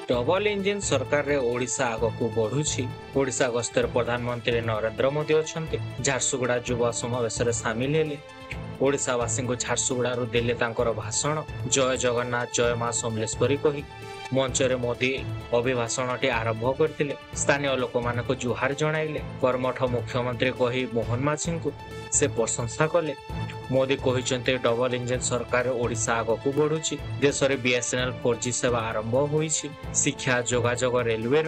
Double engine सरकार रे ओडिशा आगकू बढ़ुछि। ओडिशा गस्तर प्रधानमंत्री नरेंद्र मोदी अछंती। झारसुगुड़ा युवा समावेश रे शामिल हेले। ओडिशावासी को झारसुगुड़ारू देले तांकर भाषण। जय जगन्नाथ जय मां समलेश्वरी कही मंच रे मोदी अभिभाषणटी आरंभ करथिले। स्थानीय लोक मानक जुहार जणाइले। कर्मठ मुख्यमंत्री कही मोहन माझी को से प्रशंसा कले। मोदी कहिसंते डबल इंजिन सरकार ओडिशा आगकू बढ़ुछि। देश रे बीएसएनएल 4G सेवा आरंभ होईछि। शिक्षा जोगाजोग रेलवे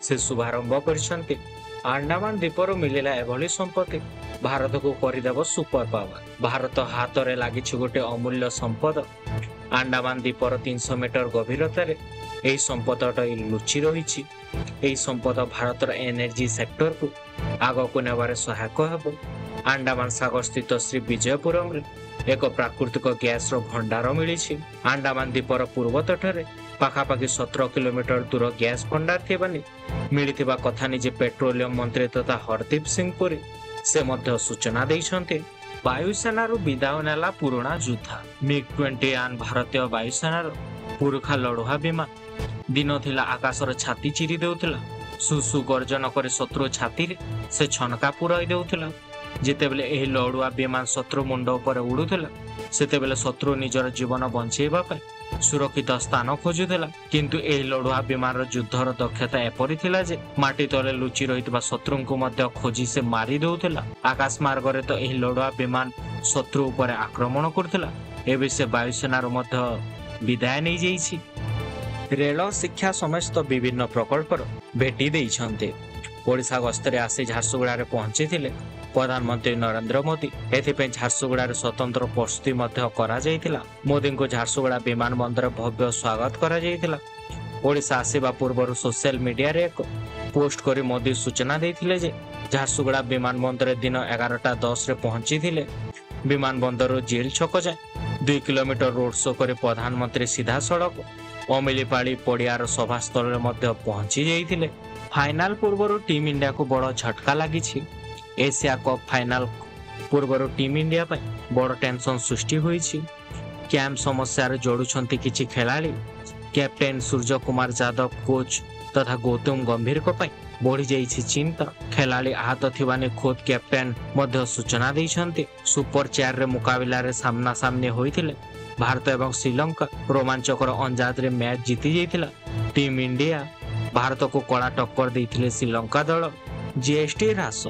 से शुभारंभ करछंते। अंडमान द्वीपर मिलिला एभली संपत्ति भारत को करदेव सुपर पावर। भारत हाथ रे लागिछि गोटे अमूल्य संपद। अंडमान द्वीपर 300 मीटर गभीरतार एही संपदटी लुचि रही। एही संपद भारतर एनर्जी सेक्टर को आगकू नेबारे सहायक हेबो। अंडमान सागर स्थित श्री विजयपुरम एक प्राकृतिक गैस भंडार मिली। अंडमान द्वीपर पूर्व तटरे पाखापाखि 17 किलोमीटर दूर गैस भंडार थिबानी मिलिथिबा कथा निजे पेट्रोलियम मंत्री तथा हरदीप सिंह पुरी से मध्य सूचना दैछन्ते। वायुसेना विदाय नेला पुराणा योद्धा MiG-21 भारतीय वायुसेनार पुरुखा लड़ुआ विमान दिन थिला आकाशर छाती चिरी देउथिला। सुसु गर्जन करे शत्रु छाती रे से छनका पुराई देउथिला। जेतेबेले एही लड़ुआ विमान शत्रु मुंड उपर उड़ुथिला सेतेबेले शत्रु निजर जीवन बंचेबा पाई सुरक्षित स्थान खोजुथिला। किंतु एही लड़ुआ विमान युद्धर दक्षता एपरि थिला जे माटी तले लुचि रहितबा शत्रुंकु मध्य खोजी से मारी देउथिला। आकाश मार्ग रे तो एही लड़ुआ विमान शत्रु उपर आक्रमण करथिला। एबे से वायुसेनार मध्य विदाय नै जाईछि। रेल शिक्षा समस्त विभिन्न प्रकल्पर भेटी दैछन्ते। ओडिशा गस्तरे आसी झारसुगुड़ा रे पहुंचीथिले प्रधानमंत्री नरेंद्र मोदी। एथिपे झारसुगुड़ा रे स्वतंत्र प्रस्तुति मध्य करा जायतिला। मोदी को झारसुगुड़ा विमान बंदर भव्य स्वागत करा जायतिला। ओडिशा आसीबा पूर्व सोशल मीडिया रे एक पोस्ट करी मोदी सूचना देथिले जे झारसुगुड़ा विमान बंदर दिन 11:10 रे पहुंचीथिले। विमान बंदर जेल छक जाए 2 किलोमीटर रोड शो करे प्रधानमंत्री सीधा सड़क अमिलीपाड़ी पड़ियार सभास्थल रे मध्य पहुंची जाइथिले। फाइनाल पूर्व टीम इंडिया को बड़ झटका लगी। एशिया कप फाइनाल पूर्व टीम इंडिया पर बड़ टेंशन सृष्टि होईछि। कैंप समस्या जोड़ुछंती किछि खिलाड़ी। कैप्टेन सूर्य कुमार यादव कोच तथा गौतम गंभीर को पई बढ़ी जाइछि चिंता। खिलाड़ी आहत थिबाने खोद कैप्टेन मध्य सूचना दैछंती। सुपर 4 रे मुकाबला रे सामना सामने होइथिले। भारत एवं श्रीलंका रोमांचकर अंदाज रे मैच जीति जाइथिला। टीम इंडिया भारत को कड़ा टक्कर देथिले श्रीलंका दल। जीएसटी ह्रास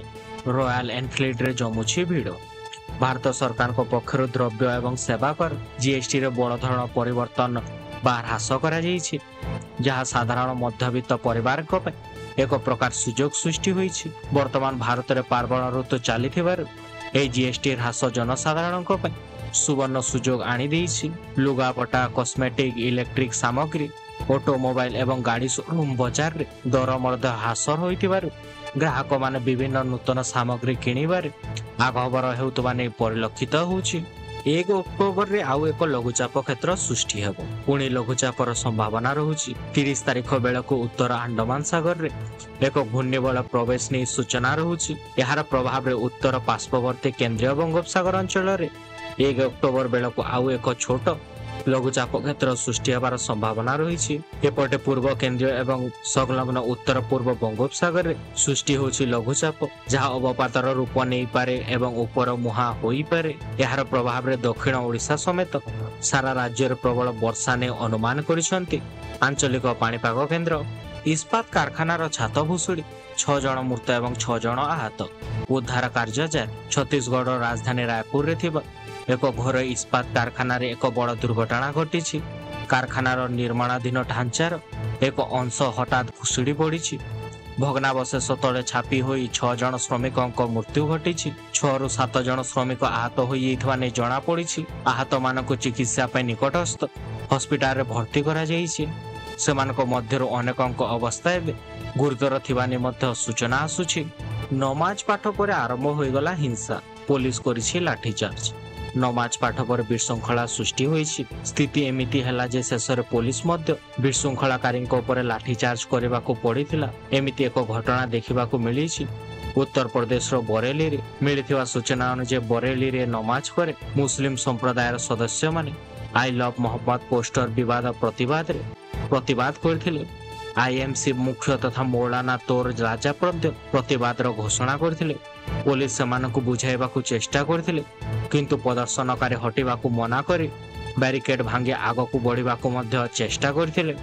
रॉयल एनफील्ड रे जमुछि भिड़। भारत सरकार को पक्षर द्रव्य एवं सेवा कर जीएसटी रे बड़ धरण परिवर्तन बा ह्रास करा जाइछि, जहाँ साधारण मध्यवित्त परिवार को एक प्रकार सुजोग सृष्टि होइछि। वर्तमान भारत रे पार्वण ऋतु चलीथिबारु ए जीएसटी ह्रास जनसाधारण को सुवर्ण सुजोग आनी देइछि। लुगापटा कॉस्मेटिक इलेक्ट्रिक सामग्री ऑटोमोबाइल एवं गाड़ी शोरूम बाजार रे दर मध्य ह्रास होइथिबारु ग्राहक माने विभिन्न नूतन सामग्री किनिबारे आगभर हेउतबा नै परिलक्षित होउछि। 1 अक्टोबर रे आउ एक लघुचाप क्षेत्र सृष्टि हेबो। पुणी लघुचापर संभावना रहुछि। 30 तारिख बेलको उत्तर अंडमान सागर रे एक घूर्णिबल प्रवेश नै सूचना रहुछि। यार प्रभाव रे उत्तर पार्श्ववर्ती केंद्रीय बंगोपसागर अंचल रे 1 अक्टोबर बेलको आउ एक छोट लघुचाप क्षेत्र सृष्टि होबार संभावना रही। एपटे पूर्व केंद्रीय एवं संलग्न उत्तर पूर्व बंगोपसागर रे सृष्टि होछि लघुचाप, जहाँ अवपातर रूप नहीं पारे एवं ऊपर मुहा होई पारे। यार प्रभाव रे दक्षिण ओडिशा समेत सारा राज्य रे प्रबल वर्षा ने अनुमान करिसंती आंचलिक पाणीपाग केंद्र। इस्पात कारखानार छात भुसुड़ी 6 जन मृत एवं 6 जन आहत। उद्धार कार्य जारी। छत्तीसगढ़ राजधानी रायपुर रे थिबा एक घोर इस्पात कारखाना रे एक बड़ दुर्घटना घटी। कारखानार निर्माणाधीन ढांचार एक अंश हठात भुसुड़ी पड़ी। भग्नावशेष तले छापी होई 6 जन श्रमिकों मृत्यु घटी। 6 ରୁ 7 जन श्रमिक आहत होइथवा नै जणा पड़ी। आहत मानक चिकित्सा पे निकटस्थ हॉस्पिटल रे भर्ती करा जाइछि। सेमानक मध्यरु अनेकଙ୍କ अवस्था एबे गुरुतर थिबा नै मध्य सूचना आसुछि। नमाज पाठ पर आरंभ होइगला हिंसा। पुलिस करिछि लाठीचार्ज। नमाज पाठ पर विशृंखला सृष्टि होइछि। स्थिति एमिति हैला जे शेषर पुलिस मध्य विशृंखलाकारी ऊपर लाठीचार्ज करने को पड़ीथिला। एमिति एक घटना देखा मिली। उत्तर प्रदेश बरेली रे मिलिथिबा सूचना अनुसार बरेली रे नमाज पर मुस्लिम संप्रदायर सदस्य माने आई लव मोहम्मद पोस्टर विवाद प्रतिवाद करथिले। आईएमसी मुख्य तथा मौलाना तोर राजा प्रतिवादर घोषणा करथिले। पुलिस सेमानकु बुझाइबाकु चेष्टा करथिले किंतु प्रदर्शनकारी हटिबाकु मना करी बैरिकेड भांगी आगकु बढ़िबाकु मध्य चेष्टा करथिले।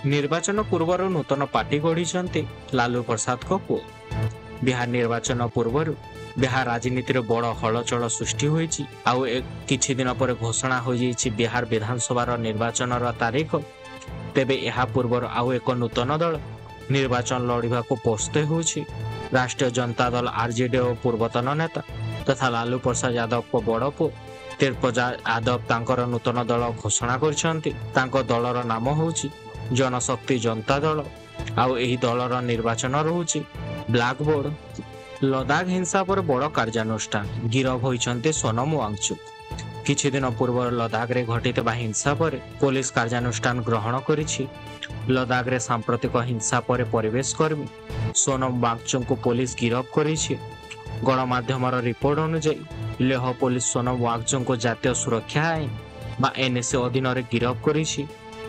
निर्वाचन पूर्वर नूतन पार्टी गढ़ी लालू प्रसाद को पुओ। बिहार निर्वाचन पूर्वर बिहार राजनीति बड़ हलचल सृष्टि होईछि। आउ किछि दिन पर घोषणा हो जाइछि बिहार विधानसभा निर्वाचन तारीख। तेबे यह पूर्वर आउ एक नूतन दल निर्वाचन लड़िबा को प्रस्तुत होछि। राष्ट्रीय जनता दल आरजेडी और पूर्वतन नेता तथा लालू प्रसाद यादव को बड़ पुओ तेजप्रताप यादव तांकर नूतन दल घोषणा करछन्ति। तांको दलर नाम होछि जनशक्ति जनता दल। आउ एही दलर निर्वाचन रहुछि ब्लैक बोर्ड। लद्दाख हिंसा पर बड़ कार्यानुष्ठान गिरफ होइछन्ते सोनम वांगचुक। किछि दिन पूर्व लद्दाख रे घटितबा हिंसा पर पुलिस कार्यानुष्ठान ग्रहण करिछि। लद्दाख रे सांप्रतिक हिंसा पर परिवेश कर्मी सोनम वांगचुक को पुलिस गिरफ करिछि। गणमाध्यमर रिपोर्ट अनुसार लेह पुलिस सोनम वांगचुक को जातीय सुरक्षा आईन बा एनएसए अधीन रे गिरफ करिछि।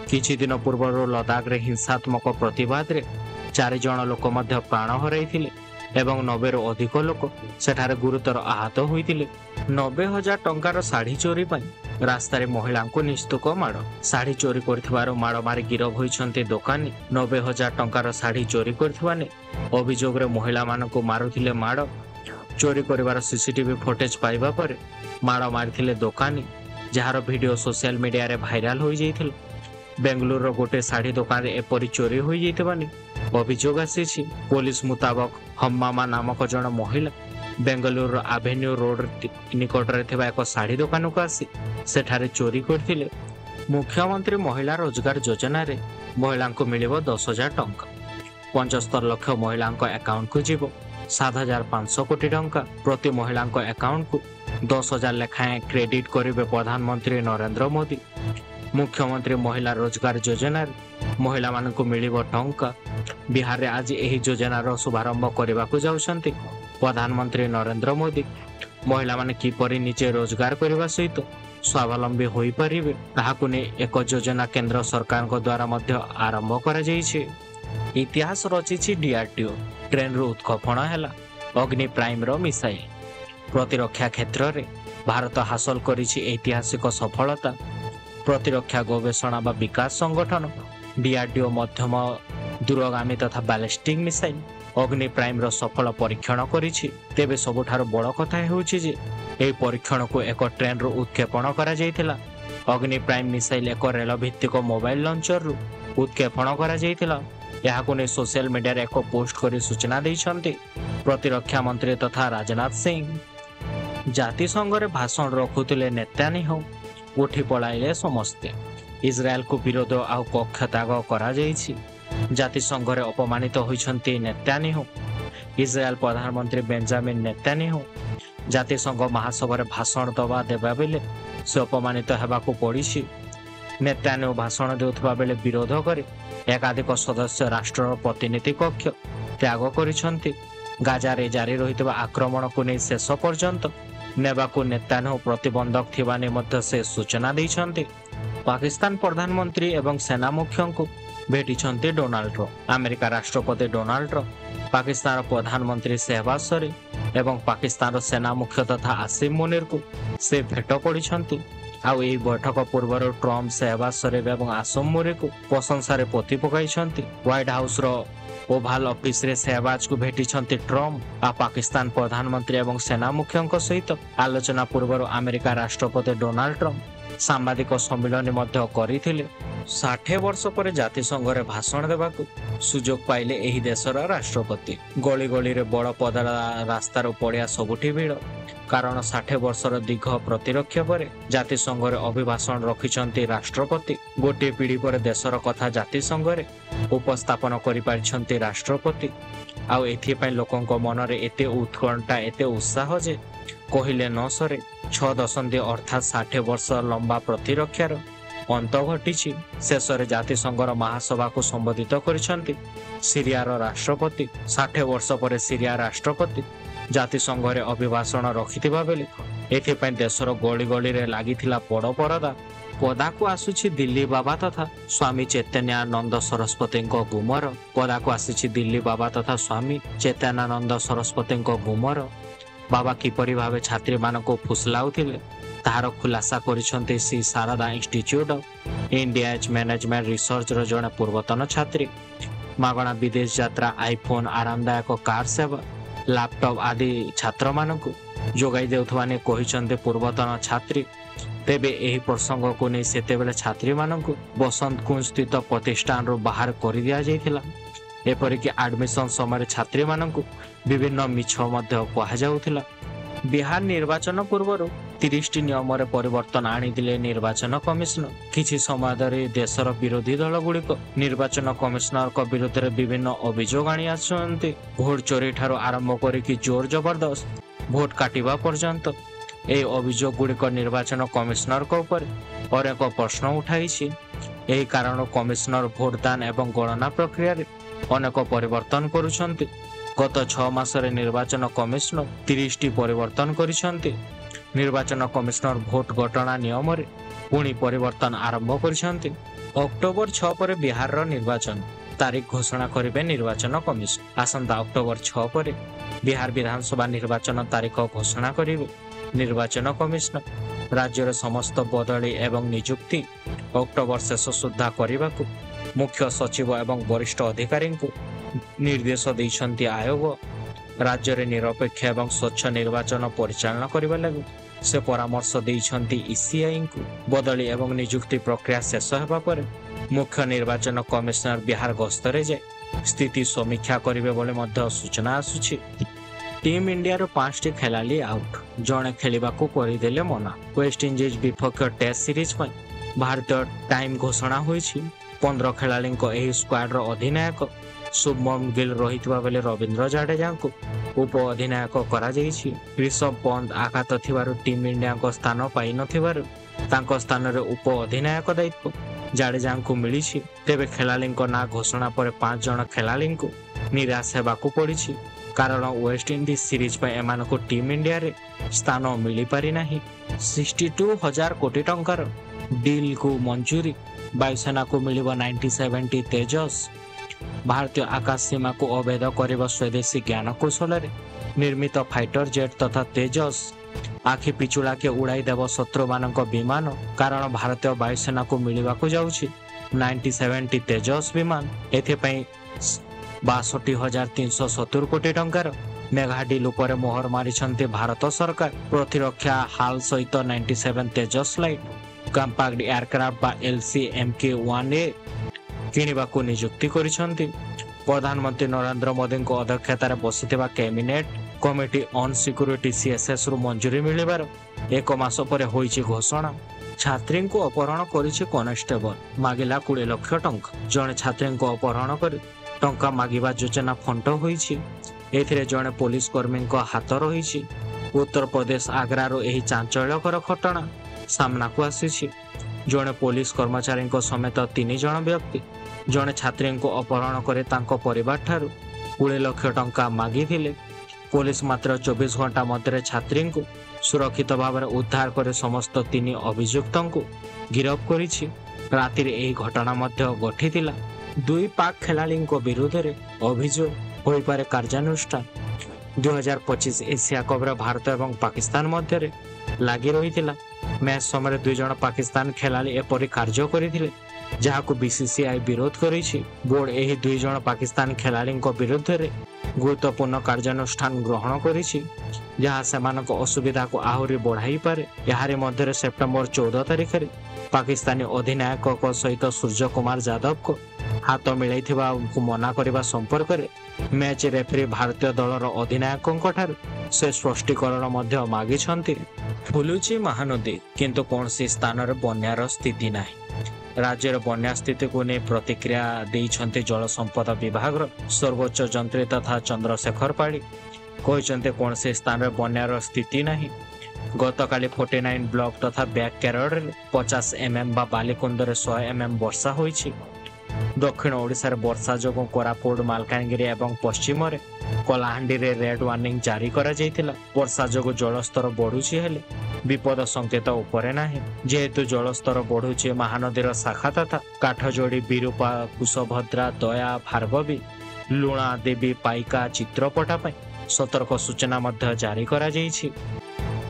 किछि दिन पूर्व लद्दाख रे हिंसात्मक प्रतिवाद रे 4 जण लोक मध्य प्राण हराइथिले एवं 90 रु अधिक लोक सेठारे गुरुतर आहत होइथिले। 90,000 टंकार साड़ी चोरी पाई रास्तार महिला को निस्तुक माड़। साड़ी चोरी कर माड़ मारी गिरफ होइछन्ते दोकानी। 90,000 टंकार साड़ी चोरी कर अभियोग रे महिला मानकु मारुथिले माड़। चोरी करिवार सीसीटीवी फुटेज पाइबा पर माड़ मारिथिले दोकानी, जार वीडियो सोशल मीडिया रे भाइराल हो जाइथिले। बेंगलुरु गोटे साड़ी दुकान एपरी चोरी हो जाइतबानी अभियोग आसीछि। पुलिस मुताबक हम्मामा नामक जन महिला बेंगलुरु एवेन्यू रोड निकट रे थिबा एक साड़ी दुकान को आसी सेठारे चोरी करथिले। मुख्यमंत्री महिला रोजगार योजना रे महिला को मिलिबो 10,000 टंका। 75 लाख महिला अकाउंट को जीवो 7,500 कोटी टंका। प्रति महिला अकाउंट को 10,000 लेखाएं क्रेडिट करिवे प्रधानमंत्री नरेंद्र मोदी। मुख्यमंत्री महिला रोजगार योजना महिला मानकु मिलिबो टंका। बिहार रे आज एही योजनार शुभारंभ करने को जाउछन्ति प्रधानमंत्री नरेंद्र मोदी। महिला माने किपरि निजे रोजगार करने सहित स्वावलंबी होई परिबे ताहाकु ने एक योजना केंद्र सरकार को द्वारा मध्य आरंभ करा जाइछि। इतिहास रचिछि डीआरडीओ। ट्रेन रो उत्क्षेपण हैला अग्नि प्राइम रो मिसाइल। प्रतिरक्षा क्षेत्र रे भारत हासिल करिछि ऐतिहासिक सफलता। प्रतिरक्षा गवेषणा व विकास संगठन डीआरडीओ मध्यम दूरगामी तथा बैलिस्टिक मिसाइल अग्नि प्राइम रो सफल परीक्षण करिछि। तेबे सबुठार बड़ कथा हेउछि जे एही परीक्षण को एक ट्रेन रो उत्क्षेपण करा जायतिला। अग्नि प्राइम मिसाइल एक रेल भित्तिक मोबाइल लॉन्चर रो उत्क्षेपण करा जायतिला। याहाकु ने सोशल मीडिया रे एक पोस्ट करी सूचना दैछन्ति प्रतिरक्षा मंत्री तथा राजनाथ सिंह। जातिसंघ रे भाषण रखुतिले नेतान्याहू उठी पलाइले समस्ते। इजराएल को विरोध आउ कक्ष त्याग करा जाइछि। जातिसंघ रे अपमानित होइछन्ति नेतान्याहू। इजराएल प्रधानमंत्री बेंजामिन नेतान्याहू जातिसंघ महासभा रे भाषण देबा बेले से अपमानित हेबाकू पड़िछि। नेतान्याहू भाषण देउथबा बेले विरोध करे एकाधिक सदस्य राष्ट्र प्रतिनिधि कक्ष त्याग करिछन्ति। गाजा रे जारी रहितबा आक्रमण को नै शेष पर्यंत नेबाकू नेतान्याहू प्रतिबंधक थिबा ने मध्य से सूचना दैछन्ति। पाकिस्तान प्रधानमंत्री एवं सेना मुख्य को भेटिछन्ति डोनाल्ड ट्रम्प। अमेरिका राष्ट्रपति डोनाल्ड ट्रम्प पाकिस्तान प्रधानमंत्री शहबाज शरीफ एवं पाकिस्तान सेना मुख्य तथा आसिम मुनीर को से भेट करिछन्ति। आउ एही बैठक पूर्व ट्रम्प शहबाज शरीफ एवं आसिम मुनीर को प्रशंसा रे पोती पकाइछन्ति। व्हाइट हाउस रो ओभाल ऑफिस रे शहबाज को भेटिछन्ति ट्रम्प आ पाकिस्तान प्रधानमंत्री एवं सेना मुख्य सहित आलोचना पूर्व अमेरिका राष्ट्रपति डोनाल्ड ट्रम्प सांबादिक सम्मेलन मध्य करिथिले। 60 वर्ष पर जातिसंघ रे भाषण देबाकू सुजोग पाइले एही देशर राष्ट्रपति। गली गली रे बड़ पदरा रास्तार पड़िया सबुठी भीड़ कारण 60 वर्षर दीर्घ प्रतिरक्षा पर जातिसंघ रे अभिभाषण रखिछन्ति राष्ट्रपति। गोटे पीढ़ी पर देशर कथा जातिसंघ रे उपस्थापन करि पारिछन्ति राष्ट्रपति। आउ एथिपाई लोकंक मन रे एते उत्कंठा एते उत्साह जे कहिले न सरे। 6 दशंधि अर्थात 60 वर्ष लंबा प्रतिरक्षार अंत घटिछि। शेष रे जातिसंघर महासभा को संबोधित करिछन्ति सीरियार राष्ट्रपति। 60 वर्ष पर सीरिया राष्ट्रपति जातिसंघ रे अभिभाषण रखिथिबा बेले एथिपाई देशर गली गली रे लागिथिला बड़ परदा पदाकू आसुछि दिल्ली बाबा तथा स्वामी चैतन्यानंद सरस्वती गुमर। पदाकू आसुछि दिल्ली बाबा तथा स्वामी चैतन्यानंद सरस्वती गुमर। बाबा किपरि भावे छात्री मानक फुसलाउथिले तार खुलासा करिसंते Shri Sharda institute of India management research रो जने पूर्वतन छात्री। मागणा विदेश यात्रा, आईफोन, आरामदायक कार सेवा, लैपटॉप आदि छात्र मानक जोगाई देउथवाने कहिसंते पूर्वतन छात्री। तेबे एही प्रसंग को नहीं सेतेबेले छात्री मानक बसंत कुंज स्थित प्रतिष्ठान रो बाहर कर दिया जाइथिला। एपरिक एडमिशन समय छात्री मानक विभिन्न मिछ मध्य कहा जाउथिला। बिहार निर्वाचन पूर्व 30 नियम परिवर्तन आनिदिले निर्वाचन कमिशनर। किछि समय धरि देशर विरोधी दल गुड़िक निर्वाचन कमिशनर विरुद्ध विभिन्न अभियोग आनी आसुछन्ति। भोट चोरी ठारो आरंभ करिकि जोर जबरदस्त भोट काटिबा पर्यंत ए अभियोग गुड़िक निर्वाचन कमिशनर उपर अनेक प्रश्न उठाइछि। एही कारण कमिशनर भोटदान एवं गणना प्रक्रिया रे अनेक परिवर्तन करुछन्ति। गत 6 मासरे निर्वाचन कमिशनर 30 परिवर्तन करिसंति। निर्वाचन कमिशनर भोट गणना नियम रे पुणी परिवर्तन आरंभ करिसंति। अक्टोबर 6 पर बिहार रो निर्वाचन तारीख घोषणा करिबे निर्वाचन कमिशन। आसंता अक्टोबर 6 पर बिहार विधानसभा निर्वाचन तारीख घोषणा करिबे निर्वाचन कमिशनर। राज्यर समस्त बदली एवं नियुक्ति अक्टोबर शेष सुद्धा करने मुख्य सचिव एवं वरिष्ठ अधिकारी को निर्देश दैछन्ति आयोग। राज्य रे निरपेक्ष एवं स्वच्छ निर्वाचन परिचालन करने लगी से परामर्श दैछन्ति ईसीआई को। बदली एवं नियुक्ति प्रक्रिया शेष होगा पर मुख्य निर्वाचन कमिशनर बिहार गस्तरे जाए स्थिति समीक्षा करिवे बोले मध्य सूचना आसुछि। टीम इंडिया रो 5टी खेलाड़ी आउट, जणे खेलिबाकू करिदेले मना। वेस्ट इंडीज विपक्ष टेस्ट सीरीज पर भारतीय टाइम घोषणा होईछि। 15 खेलाड़ी एही स्क्वाड रो अधिनायक शुभमन गिल रहितबा बेले रविंद्र जाडेजा को उप अधिनायक करा जाईछि। ऋषभ पंत आघात थिबारु टीम इंडिया को स्थान पाई नथिबारु तांको स्थान रे उप अधिनायक दायित्व जाडेजा को मिलिछि। तेबे खेलाड़ी ना घोषणा पर 5 जण खेलाड़ी को निराश हेबाकू पड़िछि कारण वेस्ट इंडीज सीरीज पर एमान को टीम इंडिया रे स्थान मिली पारि नाही। 62,000 कोटी टंकार डील को मंजूरी। वायुसेना को मिलिबो 90-70 तेजस। भारतीय आकाश सीमा को अवैध करबा स्वदेशी ज्ञान कौशल निर्मित फाइटर जेट तथा तेजस आखि पिछुड़ा के उड़ाई देव शत्रु मानक विमान कारण भारतीय वायुसेना को मिलवा को जाउछि 90-70 तेजस विमान। एथिपई 62,370 कोटी टंकार मेगा डील उपर मोहर मारिछन्ते भारत सरकार। प्रतिरक्षा हाल सहित 97 तेजस लाइट कम्पैक्ट एयरक्राफ्ट बा LCMK-1A किनिबाकू नियुक्ति करिछन्ति। प्रधानमंत्री नरेंद्र मोदी को अध्यक्षतार बसिथिबा cabinet committee on security CSS रु मंजूरी मिलिबार 1 मास पर होईछि घोषणा। छात्री को अपहरण करिछि कॉन्स्टेबल, मागिला 20 लाख टंका। जणे छात्री को अपहरण कर टंका मागिबा योजना फंट होईछि। एथिरे जणे पुलिस कर्मी को हाथ रहिछि। उत्तर प्रदेश आग्रा रो एही चांचल्यकर घटना सामना को आसीछि। जणे पुलिस कर्मचारी को समेत 3 जण व्यक्ति जणे छात्री को अपहरण करे तांको परिवार ठारू 20 लाख टंका मागिथिले। पुलिस मात्र 24 घंटा मध्य छात्री को सुरक्षित भाव में उद्धार करे समस्त 3 अभियुक्तों को गिरफ्त करिछि। राति रे एही घटना मध्य घटिथिला। 2 पाक खेलाड़ी विरुद्ध रे अभियोग होई पारे कार्यानुष्ठान। 2025 एशिया कप रे भारत एवं पाकिस्तान मध्य रे लागि रहिथिला। मैच समय 2 जण पाकिस्तान खेलाड़ी एपरि कार्य करिथिले जहाको बीसीसीआई विरोध करिछि। बोर्ड एही 2 जण पाकिस्तान खेलाड़ी विरुद्ध रे गुरुत्वपूर्ण कार्यानुष्ठान ग्रहण करिछि जहाँ सेमानक असुविधा को आहुरी बढ़ाई पारे। यारे मध्य सेप्टेम्बर 14 तारिख रे पाकिस्तानी अधिनायक सहित सूर्य कुमार यादव को हाथ मिलाई मना करने संपर्क में मैच रेफरी भारतीय दलर अधिनायक से स्पष्टीकरण मागिछन्ति। फुलुची महानदी किंतु कौन सी स्थान रे बन्यार स्थिति नाही। राज्यर बन्या स्थिति को नहीं प्रतिक्रिया देइछन्ति जल संपद विभाग सर्वोच्च जंत्री तथा चंद्रशेखर पाड़ी कहते कौन से स्थान रे बन्यार स्थिति नाही। गतकाली 49 ब्लॉक तथा बैक केरल 50 mm बा बालिकुंद 100 mm वर्षा होईछि। दक्षिण ओडिशा रे वर्षा जोगु कोरापुट मालकानगिरी एवं पश्चिम रे कलाहांडी रे रेड वार्निंग जारी करा जायतिला। वर्षा जोगु जलस्तर बढ़ुछि हेले विपद संकेत उपरे नाही। जेहेतु जलस्तर बढ़ुछि महानदीर शाखा तथा काठजोड़ी बिरूपा कुशभद्रा दया भार्गवी लुणा देवी पाइका चित्रपटा पई सतर्क सूचना मध्य जारी करा जायछि।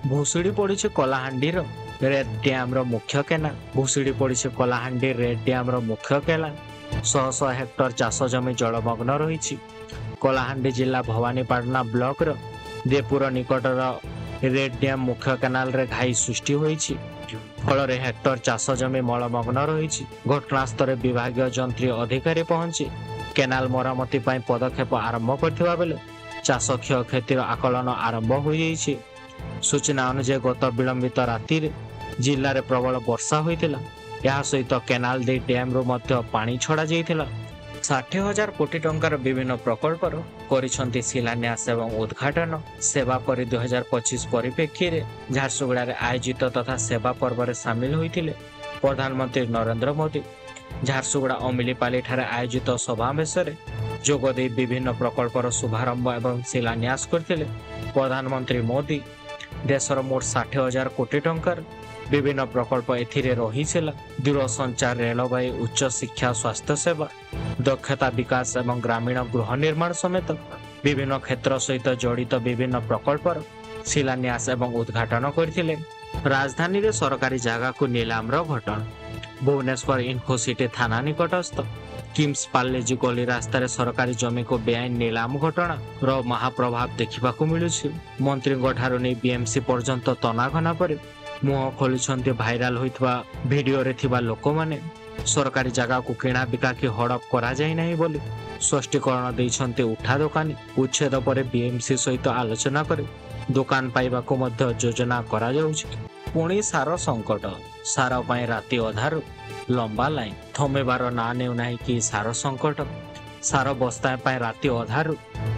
भूसुड़ी पड़िछि कलाहांडी रो रेड डैम रो मुख्य केनाल। भूसुड़ी पड़िछि कलाहांडी रेड डैम रो मुख्य केनाल। 100 हेक्टर चाष जमी जलमग्न रही। कलाहांडी जिला भवानीपाटना ब्लॉक रो देपुर निकटर रेड डैम मुख्य केनाल रे घाई सृष्टि होईछि। फल हेक्टर चाष जमी मलमग्न रही। घटनास्थल विभागीय जंत्री अधिकारी पहुंची केनाल मरामती पई पदक्षेप आरंभ करथिबा बेले चाष क्षयक्षतिर आकलन आरंभ हो जाइछि। सूचना अनुसार गत विलंबित राति रे जिल्ला रे प्रबल वर्षा होइतिला। या सहित केनाल दे डैम रो मध्य पानी छड़ा जाइतिला। 60,000 कोटी टंकार विभिन्न प्रकल्पर करिसंती शिलान्यास एवं उद्घाटन। सेवा परि 2025 परिप्रेक्षी रे झारसुगुड़ा रे आयोजित तथा सेवा पर्व रे शामिल होइतिले प्रधानमंत्री नरेंद्र मोदी। झारसुगुड़ा अमिलीपाली ठारे आयोजित सभामेश रे जोग दे विभिन्न प्रकल्पर शुभारंभ एवं शिलान्यास करथिले प्रधानमंत्री मोदी। देशर मोट 60,000 कोटी टंकार विभिन्न प्रकल्प एथिरे रहिछिला। दूरसंचार रेलवे उच्च शिक्षा स्वास्थ्य सेवा दक्षता विकास एवं ग्रामीण गृह निर्माण समेत विभिन्न क्षेत्र सहित जड़ित विभिन्न प्रकल्पर शिलान्यास एवं उद्घाटन करथिले। राजधानी रे सरकारी जगह को नीलाम रो घटना। भुवनेश्वर इन्फोसिटी थाना निकटस्थ किम्स पार्लेजी गली रास्तार सरकारी जमी को बेआईन नीलाम घटना रो महाप्रभाव देखा मिलुछि। मंत्री ठारू बीएमसी पर्यंत तनाघना पर मुह खोली भाइराल होइथबा वीडियो रे थिबा लोक माने सरकारी जगह को किणा बिका कि हड़प करा जाय नाही बोली स्पष्टीकरण दैछन्ते उठा दोकानी। उच्छेद पर बीएमसी सहित आलोचना करे दुकान पाइबा को मध्य योजना करा जाउछि। पुणी सार संकट। सार पई राति अधारु लंबा लाइन थमेबार ना नेउ नाही कि सार संकट। सार बस्ता पई राति अधारु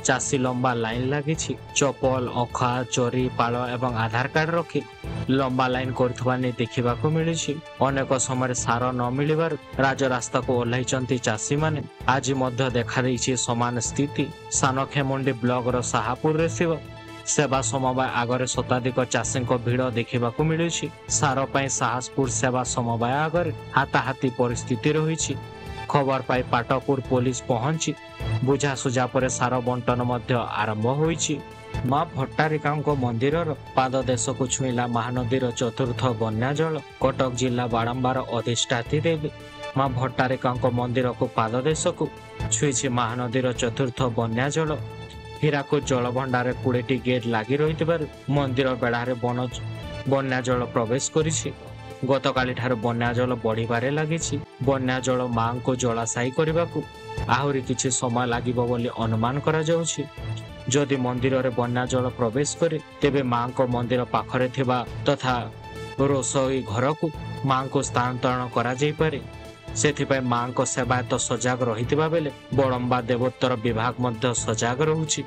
चासी लंबा लाइन लागिछि। चपल अखा चोरी पाल एवं आधार कार्ड रखी लंबा लाइन करथवानी देखिबाको मिलिछि। अनेक समय सार न मिलिबार राजरास्ता को ओल्लाइचंती चासी माने। आज मध्य देखा दैछि समान स्थिति सानखेमुंडी ब्लॉक रो साहापुर रे थिबा सेवा समवाय आगरे शताधिक चाषी भिड़ देखा मिलुछि। सार पई साहसपुर सेवा समवाय आगरे हाथाहाथी परिस्थिति रही। खबर पाई पाटपुर पुलिस पहुंची बुझासुझा पर सार बंटन मध्य आरंभ होईछि। मां भट्टारिका मंदिर पाद देश को छुईला महानदीर चतुर्थ बन्या जल। कटक जिला बारंबार अधिष्ठात्री देवी मां भट्टारिका मंदिर को पाद देश को छुईछि महानदीर चतुर्थ बन्या जल। हीराकुद जलभंडार 20टी गेट लगी रही मंदिर बेढ़ारे बन्या जल प्रवेश करिछि। गतकाली ठार बन्या जल बढ़िबारे लागिछि। बन्या जल मां को जलाशायी करबाकू आहुरी किछि समय लागिबो बोली अनुमान करा जाउछि। जदि मंदिर रे बन्या जल प्रवेश करे तेबे मां को मंदिर पाखरे थिबा तथा रोसई घर को मां को स्थानांतरण करा जाई पारे। सेथिपाई मां को सेवायत सजाग रहितिबा बेले बड़म्बा देवोत्तर विभाग मध्य सजाग रहुछि।